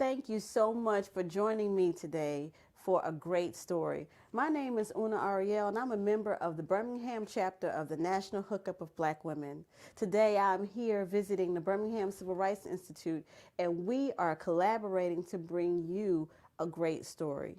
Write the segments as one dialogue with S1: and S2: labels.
S1: thank you so much for joining me today for a great story. My name is Una Ariel, and I'm a member of the Birmingham chapter of the National Hookup of Black Women. Today, I'm here visiting the Birmingham Civil Rights Institute, and we are collaborating to bring you a great story.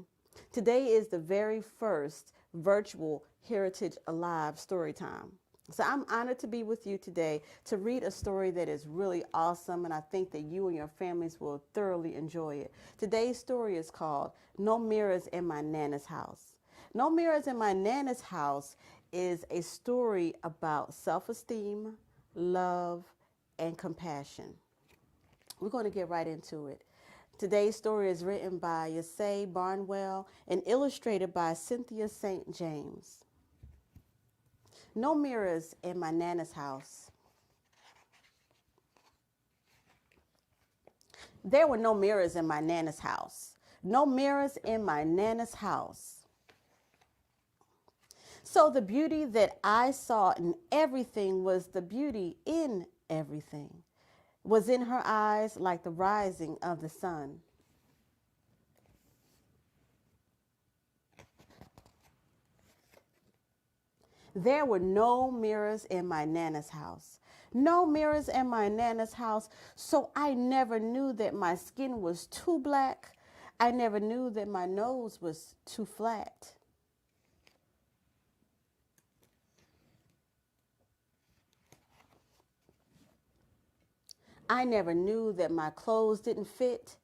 S1: Today is the very first virtual Heritage Alive story time. So I'm honored to be with you today to read a story that is really awesome, and I think that you and your families will thoroughly enjoy it. Today's story is called No Mirrors in My Nana's House. No Mirrors in My Nana's House is a story about self-esteem, love, and compassion. We're going to get right into it. Today's story is written by Yasay Barnwell and illustrated by Cynthia St. James. No mirrors in my Nana's house. There were no mirrors in my Nana's house. No mirrors in my Nana's house. So the beauty that I saw in everything was the beauty in everything, was in her eyes like the rising of the sun. There were no mirrors in my Nana's house. No mirrors in my Nana's house, so I never knew that my skin was too black. I never knew that my nose was too flat. I never knew that my clothes didn't fit.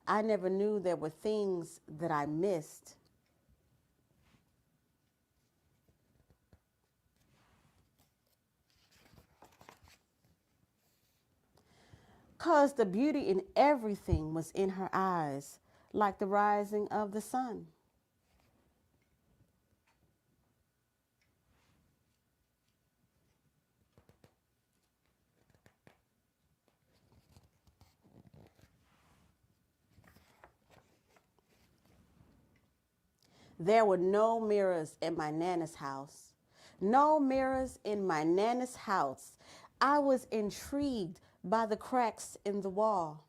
S1: I never knew there were things that I missed. 'Cause the beauty in everything was in her eyes, like the rising of the sun. There were no mirrors in my Nana's house. No mirrors in my Nana's house. I was intrigued by the cracks in the wall.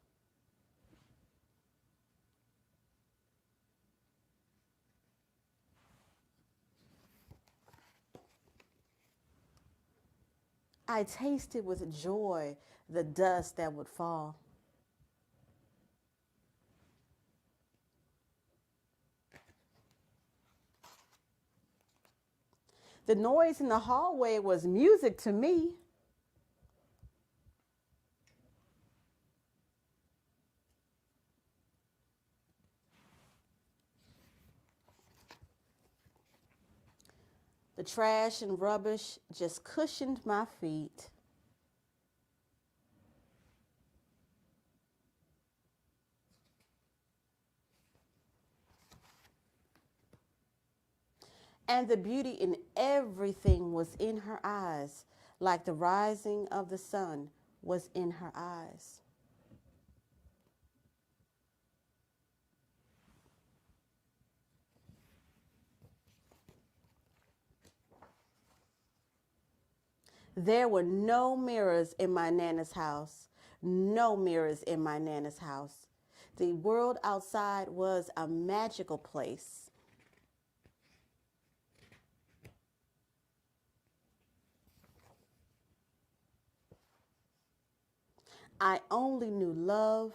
S1: I tasted with joy the dust that would fall. The noise in the hallway was music to me. The trash and rubbish just cushioned my feet. And the beauty in everything was in her eyes, like the rising of the sun was in her eyes. There were no mirrors in my Nana's house. No mirrors in my Nana's house. The world outside was a magical place. I only knew love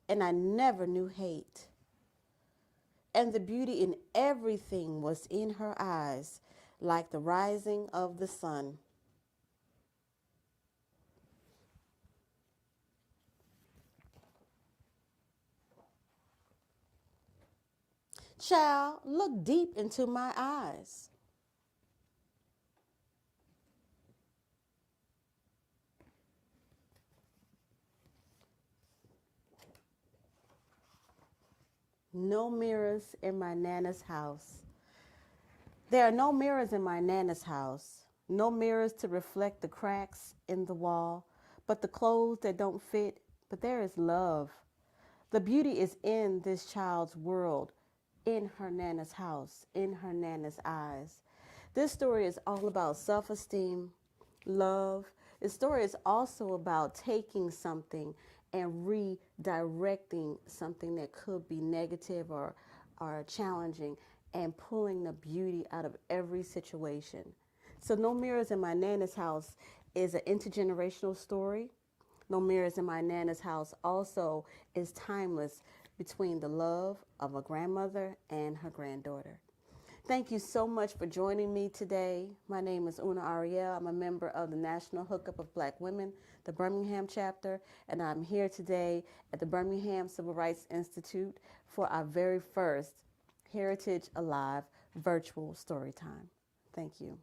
S1: and I never knew hate. And the beauty in everything was in her eyes, like the rising of the sun. Child, look deep into my eyes. No mirrors in my Nana's house. There are no mirrors in my Nana's house. No mirrors to reflect the cracks in the wall, but the clothes that don't fit. But there is love. The beauty is in this child's world, in her Nana's house, in her Nana's eyes. This story is all about self-esteem, love. The story is also about taking something and redirecting something that could be negative or challenging and pulling the beauty out of every situation. So No Mirrors in My Nana's House is an intergenerational story. No Mirrors in My Nana's House also is timeless between the love of a grandmother and her granddaughter. Thank you so much for joining me today. My name is Una Ariel. I'm a member of the National Hookup of Black Women, the Birmingham chapter, and I'm here today at the Birmingham Civil Rights Institute for our very first Heritage Alive virtual story time. Thank you.